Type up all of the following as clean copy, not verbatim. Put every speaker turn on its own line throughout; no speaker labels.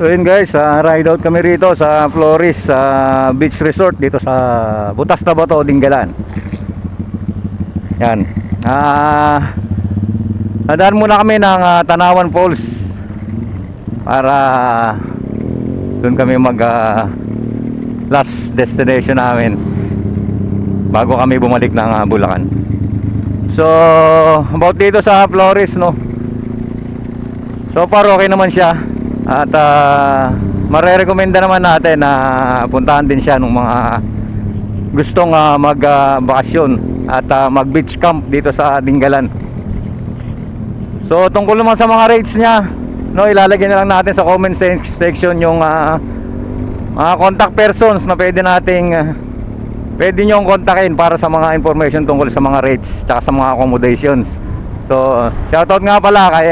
So yun guys, ride out kami rito sa Flores Beach Resort dito sa Butas na Bato, Dingalan. Yan. Nadaan muna kami ng Tanawan Falls para doon kami mag last destination namin bago kami bumalik ng Bulacan. So about dito sa Flores, no, so far okay naman siya. At marerekomenda naman natin na puntahan din siya ng mga gustong magbakasyon at mag beach camp dito sa Dingalan. So tungkol naman sa mga rates niya, no, ilalagay na lang natin sa comment section yung mga contact persons na pwede nyong kontakin para sa mga information tungkol sa mga rates tsaka sa mga accommodations. So shoutout nga pala kay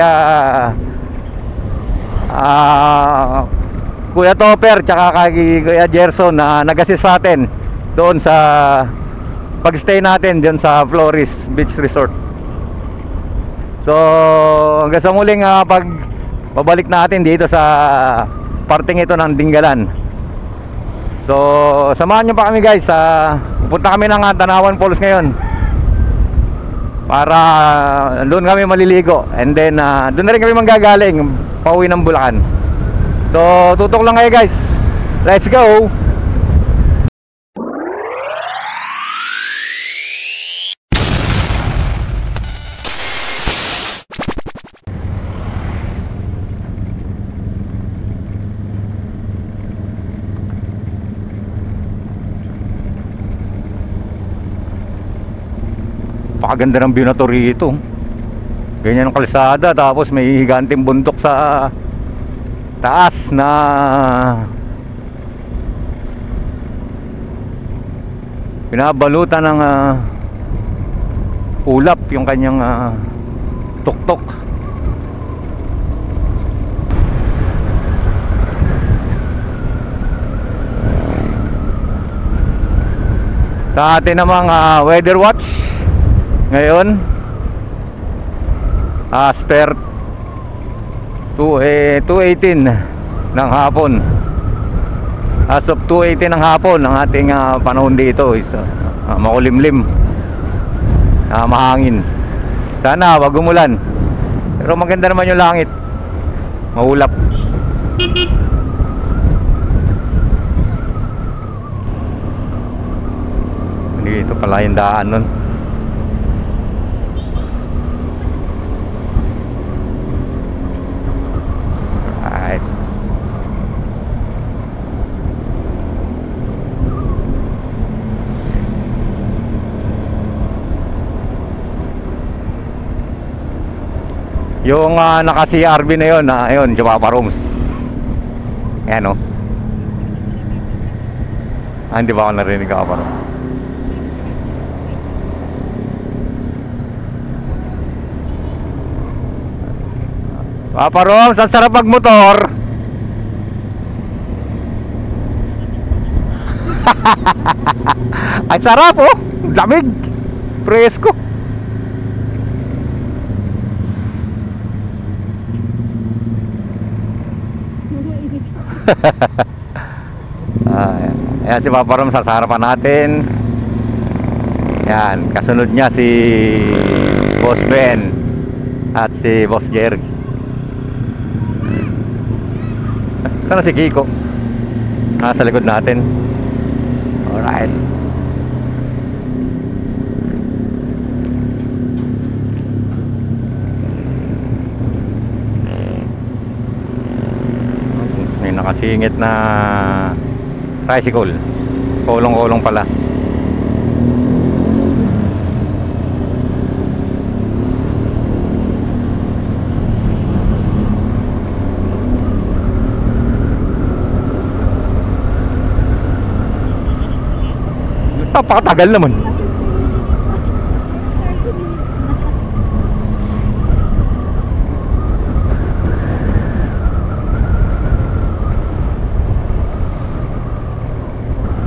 Kuya Topper tsaka kay Kuya Gerson na nag-assist sa atin doon sa pagstay natin doon sa Flores Beach Resort. So hanggang sa muling pagbabalik natin dito sa parting ito ng Dingalan. So samahan nyo pa kami guys, pupunta kami ng Tanawan Falls ngayon para doon kami maliligo, and then doon na rin kami manggagaling pauwi ng Bulacan. So tutok lang kayo guys, let's go. Pakaganda ng view na to rito. Ganyan ang kalsada, tapos may higanting bundok sa taas na pinabalutan ng ulap yung kanyang tuktok. Sa atin namang weather watch ngayon, spare 2:18 ng hapon. As of 2:18 ng hapon, ang ating panahon dito is makulimlim, mahangin. Sana wag umulan, pero maganda naman yung langit, maulap. Dito pala yung daan nun. Yung naka-CRB na yun, ayun, Jopapa Rooms. Ayan o. Hindi ba ako narinig ako pa rin? Jopapa Rooms, ang sarap magmotor. Ang sarap oh, lamig, presko. Ayan si Papa Rom sa harapan natin. Yan, kasunod niya si Boss Ben at si Boss Jerry. Sana si Kiko nasa likod natin. Alright. Nakasingit na tricycle, kulong-kulong pala. Napakatagal naman.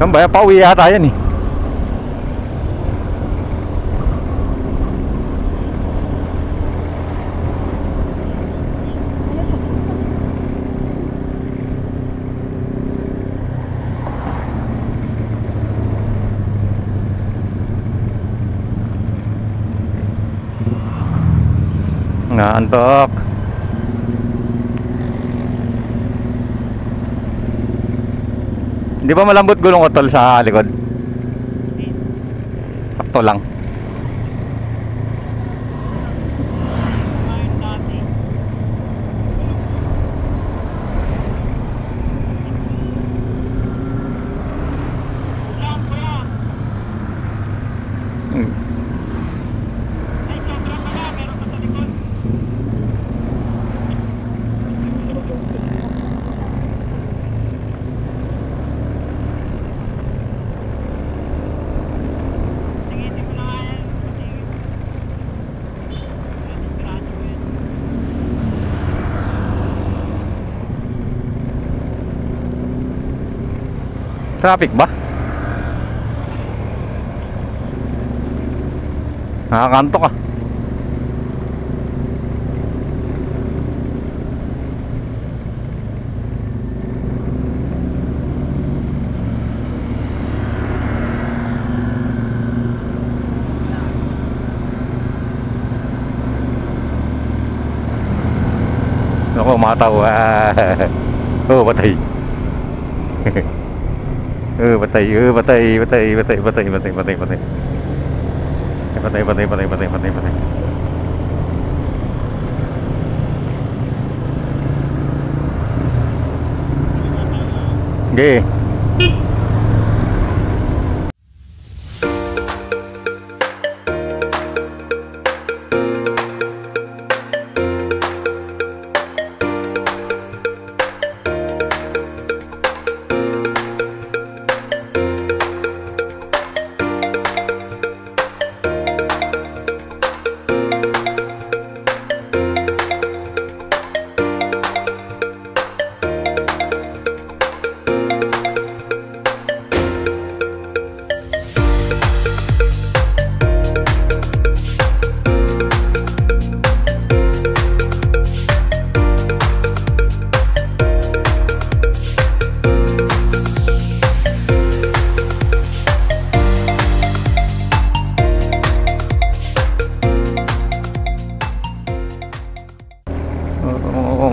Saan ba? Pauwi yata yan eh. antok. Hindi ba malambot gulong ko tol sa likod? Sakto lang. Traffic ba? Nakakantok ah. Ako mataw. Oh, patay. Patay, patay, patay, patay, patay, patay, patay, patay. Patay, patay, patay, patay, patay, patay. Okay.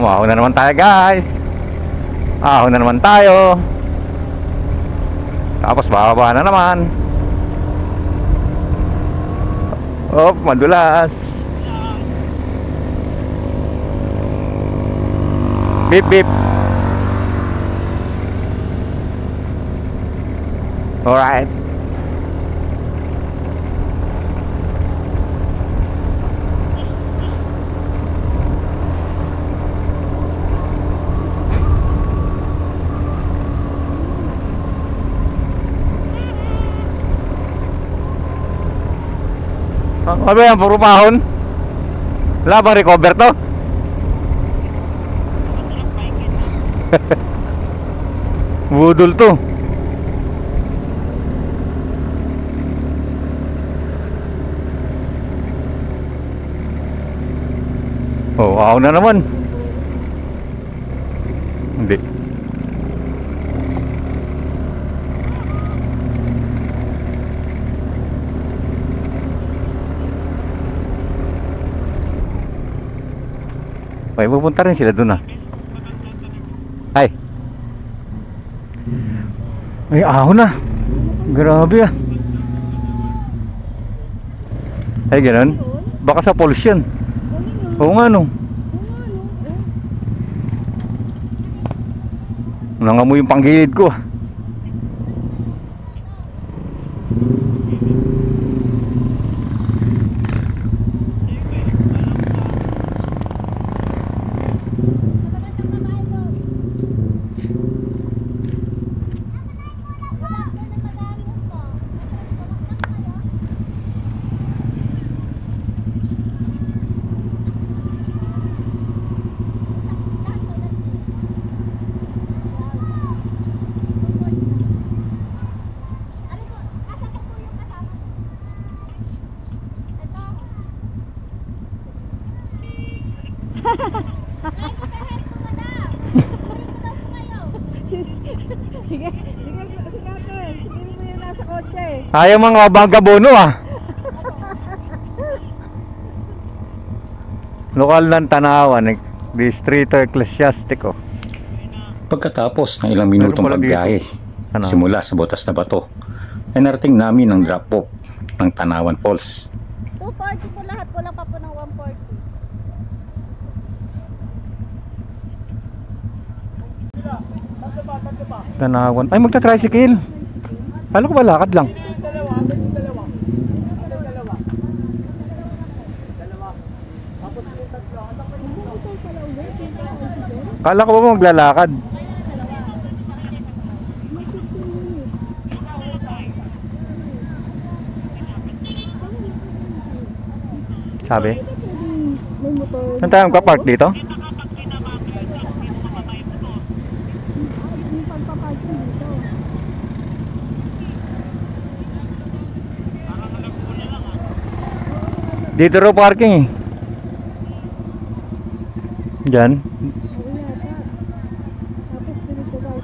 Ahon na naman tayo guys. Ahon na naman tayo. Tapos bababa na naman. Oh, madulas. Beep beep. Alright. Ano yan? Puro pahon? Wala bang recover to? Budol to. Oh, wow na naman. Hindi. Ay, pupunta rin sila dun ah. Ay. Ay, ahon na. Grabe ah. Ay, ganun. Baka sa pulse yan. Oo nga no. Nangamoy yung panggilid ko ah.
Sige, natin. Sige mo yung nasa kotse.
Ayaw mga vagabono ah. Lokal ng Tanawan, Distrito Eclesiastico. Pagkatapos ng ilang minutong
Meron pala
pagbiyahe,
Ano?
simula sa Botas na Bato, ay narating namin ang drop-off ng Tanawan Falls.
240 po lahat, kulang pa po ng 140.
Tanawan. Ay, magta-tricycle. Kala ko ba lakad lang? Kala ko ba maglalakad? Sabi?
May motor.
Saan tayo magka-park dito?
Yung pagpaparking dito.
Dito raw parking eh. Diyan.
Oo yata. Tapos pinito tayo.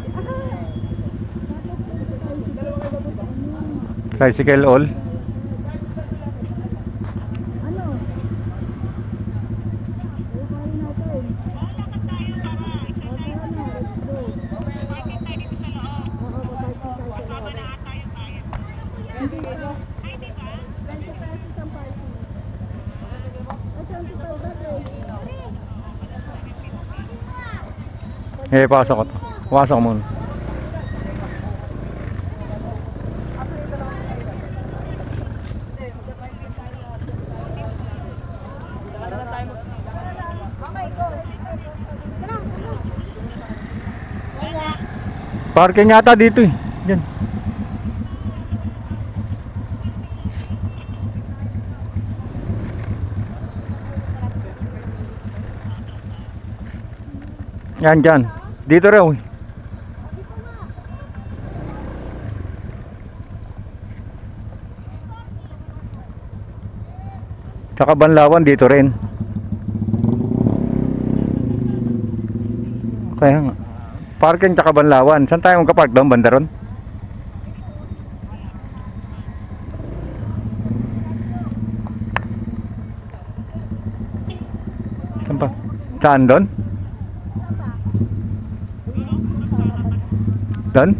Tapos
Tricycle all.
ano? Lalakarin natin. Okay na, let's go. Oo, babayad tayo sa loob. Hindi ba? 20 pesos ang parking. Ay, 25
Eh, pasok ko to. Pasok muna. Parking yata dito eh. Diyan. Yan dyan. Dito raw eh. Tsaka Banlawan dito rin. Kaya nga. Parking tsaka Banlawan. Saan tayo magka-park doon? Banda ron? Saan pa? Saan doon? Doon?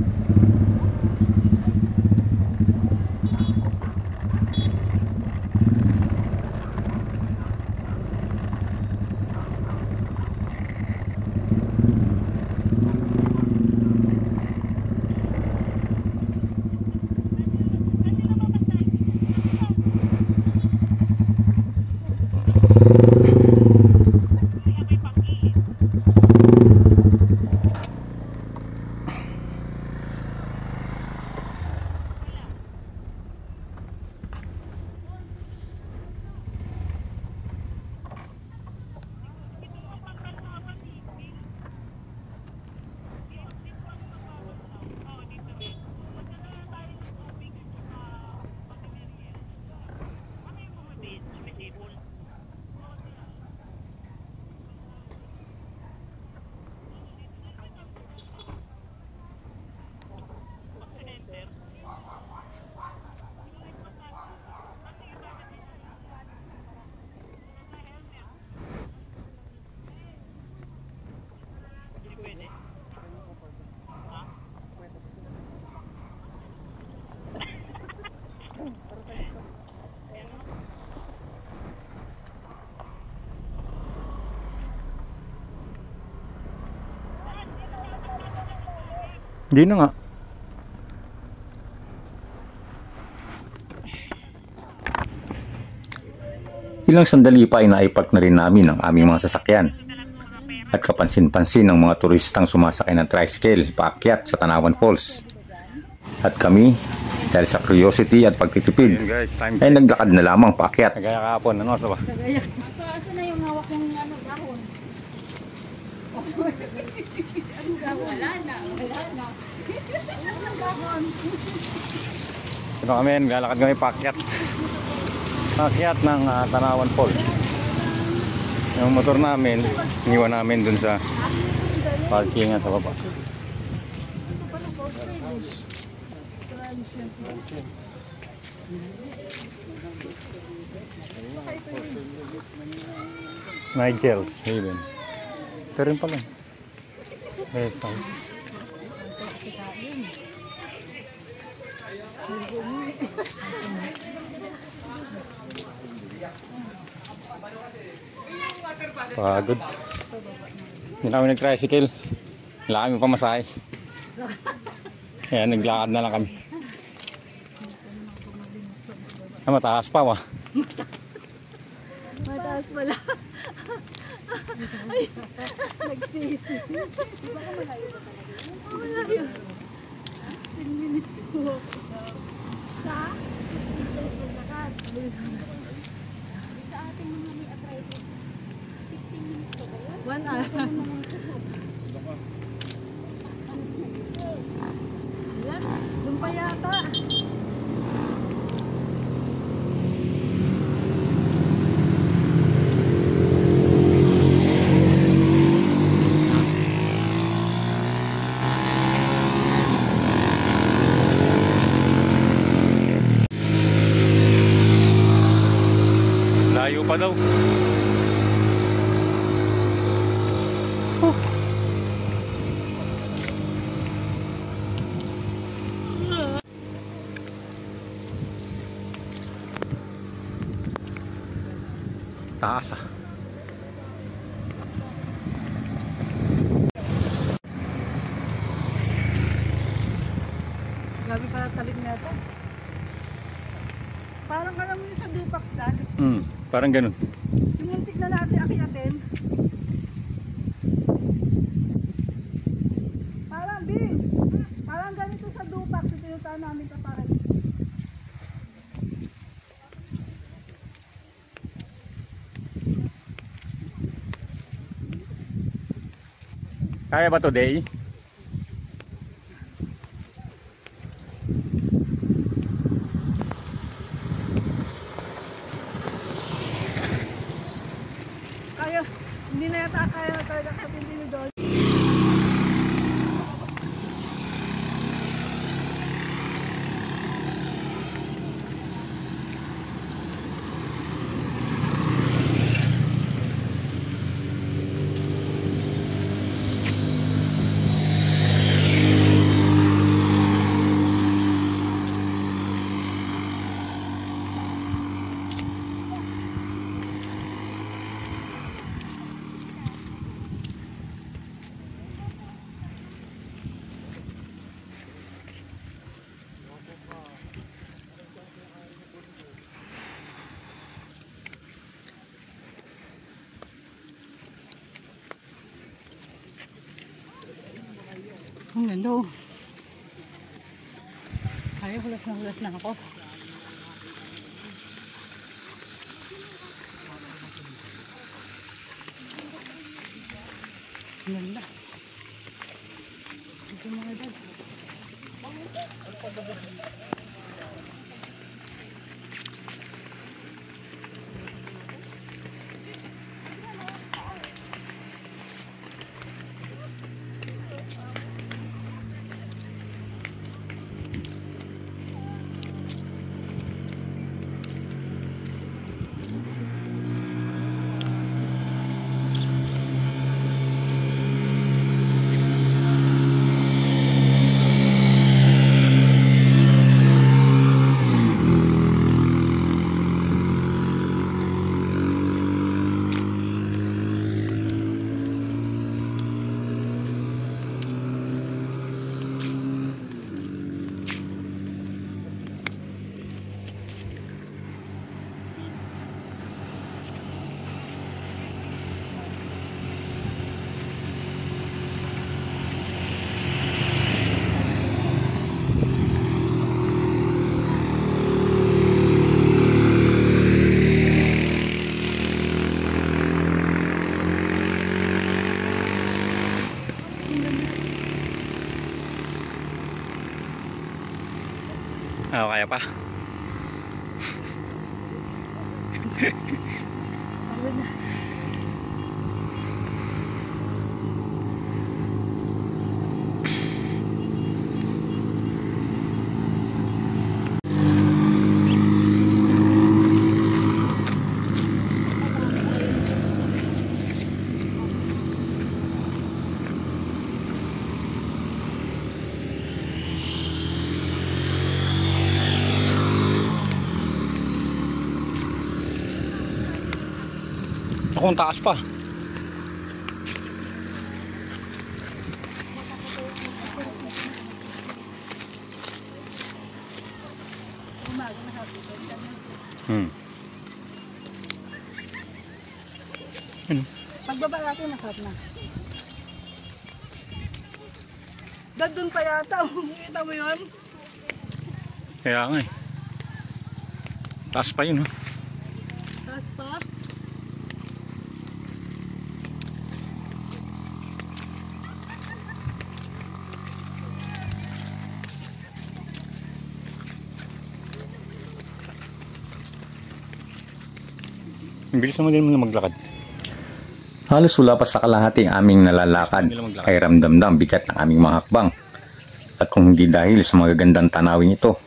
Hindi na nga. Ilang sandali pa ay naipark na rin namin ang aming mga sasakyan. At kapansin-pansin ng mga turistang sumasakay ng tricycle paakyat sa Tanawan Falls. At kami, dahil sa curiosity at pagtitipid, ay naglakad na lamang paakyat. Nagaya kahapon, ano sa ba?
Asa na yung hawak kong ano, dahon? Wala na.
Ito kami, galakad kami paakyat. Paakyat ng Tanawan Falls. Yung motor namin, iniwan namin dun sa parkingan sa baba. Nigel's Haven. Ito rin pala. Rest house. Pagod. Hindi na kami nag-tricycle. Wala kami pamasahe. Kaya naglakad na lang kami. Mataas pa ba?
Mataas pala. Ay, nagsisi. Baka malayo pa talaga. Malayo. 10 minutes po. Sa? Sa ating mga may arthritis. 15 minutes po ba yun? 1 hour. Doon pa yata.
Layo pa daw. Taas ah.
Grabe pala talim na ito. Parang alam mo yung sa Dupax dad.
Parang ganun.
Yung muntik na natin akyatin. Parang Bing. Parang ganito sa Dupax. Ito yung taon namin pa parang.
Kaya ba today?
Kaya, hindi na yata kaya na talaga sa tindi ni Don. Ang ganda oh. Kaya hulas na ako. Ang ganda. Ito mga dad.
Kaya pa.
Pagod na.
kung taas pa.
Pagbaba natin, masarap na. Doon pa yata. Kita mo yun?
Kaya nga eh. Taas pa yun, ha?
Taas pa.
Ang bilis naman din mo maglakad. Halos wala pa sa kalahati ang aming nalalakad ay ramdam na ang bigat ng aming mga hakbang. At kung hindi dahil sa magagandang tanawin ito,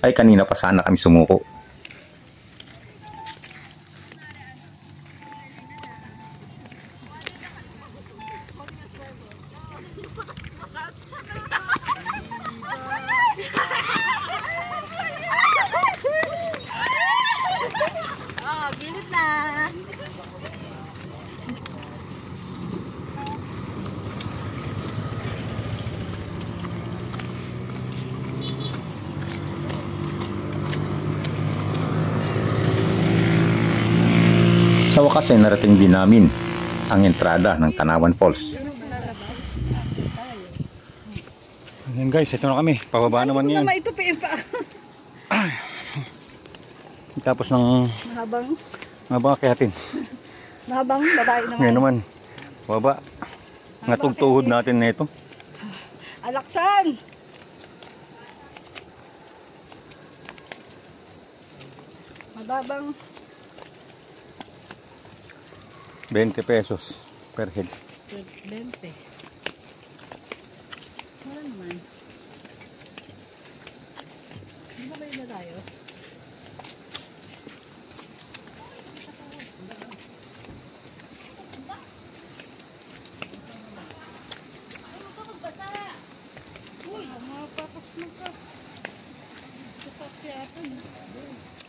ay kanina pa sana kami sumuko.
Oh, gilid na.
Sa wakas ay narating din namin ang entrada ng Tanawan Falls. Ayan guys, ito na kami. Pababa naman yan.
Ano ito pa?
Tapos ng
Mahabang
kayatin.
babae naman.
Ngayon naman, baba. Natugtuhod natin na ito.
Alaksan! Mababang
20 pesos per head.
20. Wala naman. Hindi ba kayo na tayo?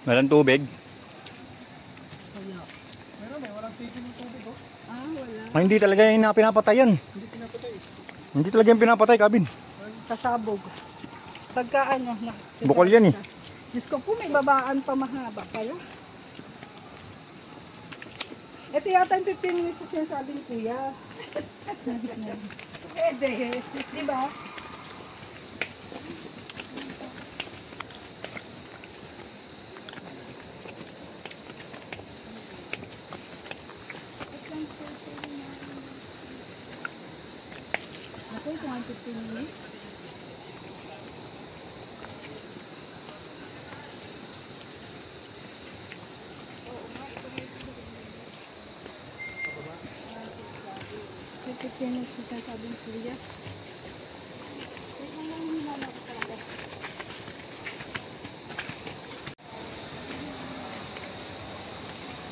Walang tubig.
Wala. Walang tubig ng tubig, oh. Ah, wala.
Ay, hindi talaga yung pinapatay yan.
Hindi pinapatay.
Hindi talaga yung pinapatay, Kabin.
Sasabog. Pagka ano,
Bukol yan eh.
Diyos ko po, may babaan pa mahaba pala. Ito yata yung 15 minutes na sinasabi ni Kuya. Pwede. Diba? Ako, kung ang 15 minutes. Kasi sabi ni Kuya.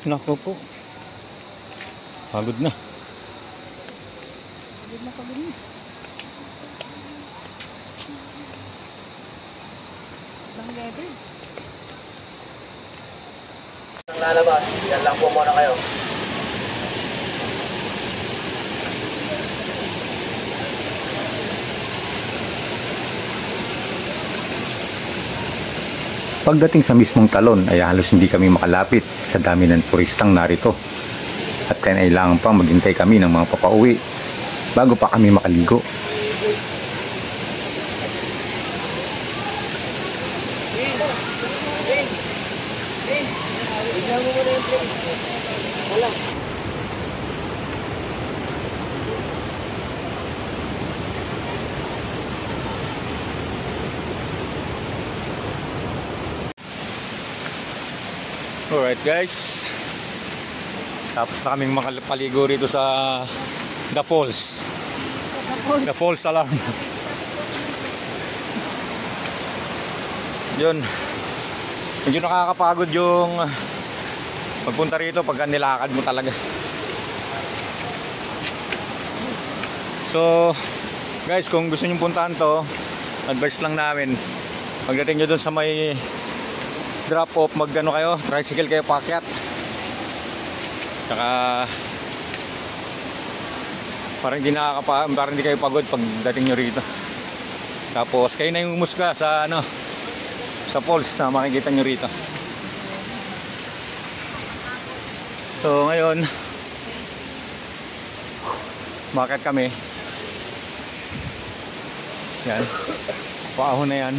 Nako po. Pagod na.
Pagod na pagod na. Bang level.
Ang lalabas, yan lang po muna kayo.
Pagdating sa mismong talon ay halos hindi kami makalapit sa dami ng turistang narito. At kailangan pa maghintay kami ng mga papauwi bago pa kami makaligo. Alright guys, tapos na kaming makapaligo rito sa The Falls. The Falls alarm. Yun, medyo nakakapagod yung magpunta rito pagka nilakad mo talaga. So guys, kung gusto nyo puntahan to, advice lang namin, pagdating nyo dun sa may drop off, magano kayo, tricycle kayo paakyat. Tsaka parang hindi kayo pagod pagdating nyo rito. Tapos kayo na yung umusga sa ano, sa falls na makikita nyo rito. So ngayon umakyat kami. Yan, paahon na yan.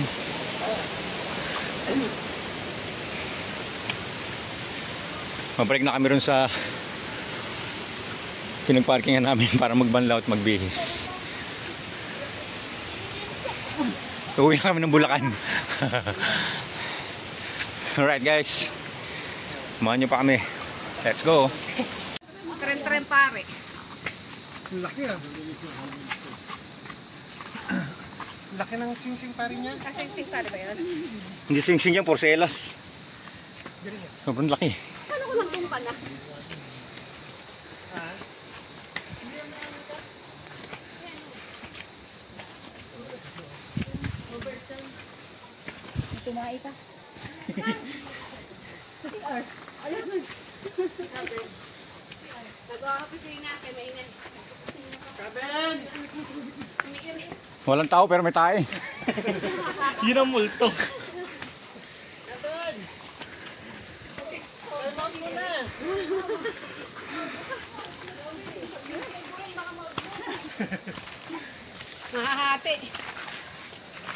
Mabalik na kami ron sa pinagparkingan namin para magbanlaw at magbihis. Uwi na kami ng Bulacan. Alright guys, samahan nyo pa kami. Let's go.
Tren-tren pare.
Laki ah. Laki ng sing-sing pare niya.
Kasing-sing pare ba yun?
Hindi sing-sing yan, porcelas. Sobrang laki.
Paano ko lang tumpa na? Tumae ka. Ayun. Nag-office nga kay maingan. Kaben.
Walang tao pero may tae.
Yun ang multo.
Mahahati.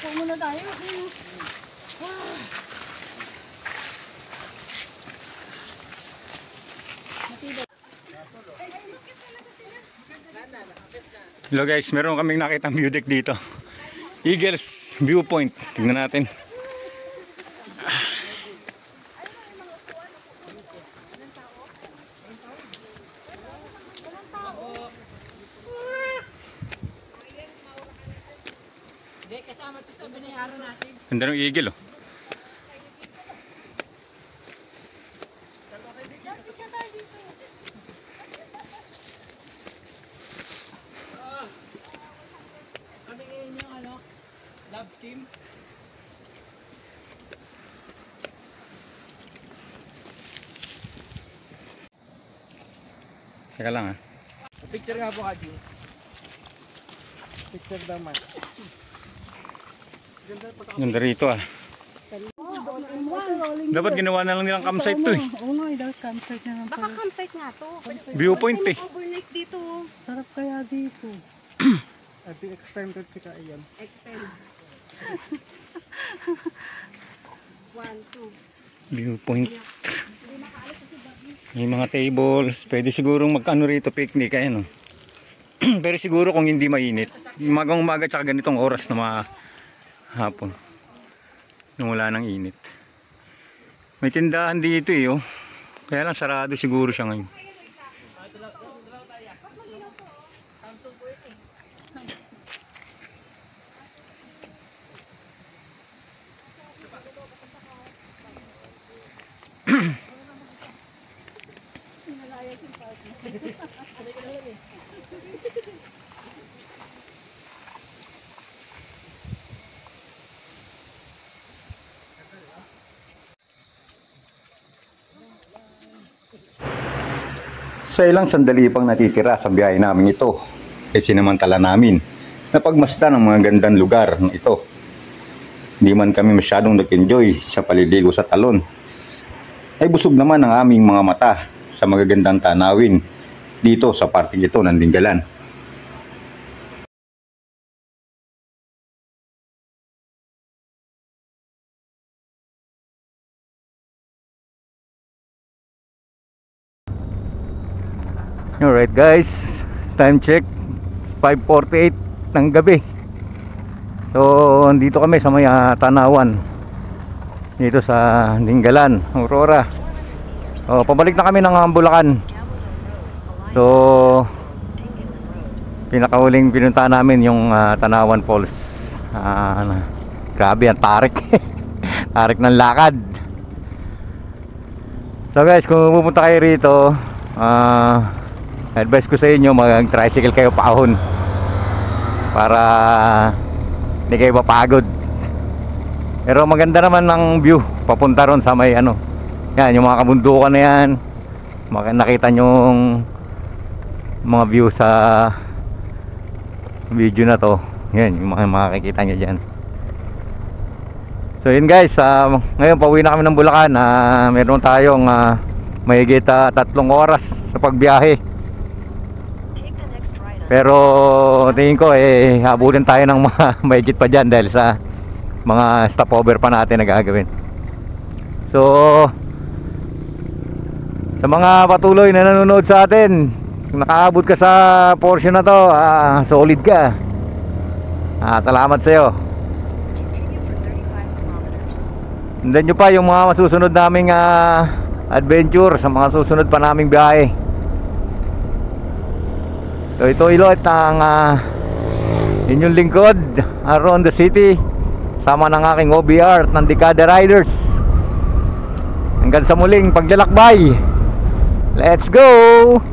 Huwag muna tayo.
Hello guys, meron kaming nakitang view deck dito. Eagles Viewpoint. Tingnan natin. Ganda ng eagle oh.
Kami ngayon yung ano, love team.
Teka lang ah.
Picture nga po Adi. Picture naman.
Ganda rito ah. Dapat ginawa na lang nilang campsite to eh.
Oo nga, dapat campsite na lang. Baka campsite nga to.
Viewpoint eh.
Overnight dito.
Sarap kaya dito.
At extended si Kaiyan.
Extend. 1, 2.
Viewpoint. May mga tables. Pwede sigurong magkano rito picnic. Ayan oh. Pero siguro kung hindi mainit. Umagang umaga tsaka ganitong oras na mga hapon. Nung wala ng init. May tindahan dito eh oh. Kaya lang sarado siguro siya ngayon. Sa ilang sandali pang natitira sa biyahe namin ito, sinamantala namin na pagmasdan ang mga gandang lugar na ito. Hindi man kami masyadong nag-enjoy sa paliligo sa talon, ay busog naman ang aming mga mata sa magagandang tanawin dito sa parting ito ng Dingalan. Alright guys, time check 5:48 ng gabi. So dito kami sa may Tanawan, dito sa Dingalan, Aurora. So pabalik na kami ng Bulacan. So pinakahuling pinuntahan namin yung Tanawan Falls. Grabe ang tarik. Tarik ng lakad. So guys, kung pupunta kayo rito, advice ko sa inyo mag-tricycle kayo paahon para hindi kayo mapagod. Pero maganda naman ang view papunta ron sa may ano. Yan, yung mga kabundukan na yan. nakita nyo yung mga view sa video na to. Yan yung mga makikita nyo dyan. So yun guys, ngayon pauwi na kami ng Bulacan. Meron tayong mahigit 3 oras sa pagbiyahe. Pero tingin ko habulin tayo ng mahigit pa dyan dahil sa mga stopover pa natin na gagawin. So sa mga patuloy na nanonood sa atin, kung nakaabot ka sa portion na to, solid ka. Salamat sa iyo. Hindan nyo pa yung mga masusunod naming adventure sa mga susunod pa naming biyahe. So ito ilot ang inyong lingkod, Around the City, sama ng aking OBR ng Dekada Riders. Hanggang sa muling paglalakbay. Let's go!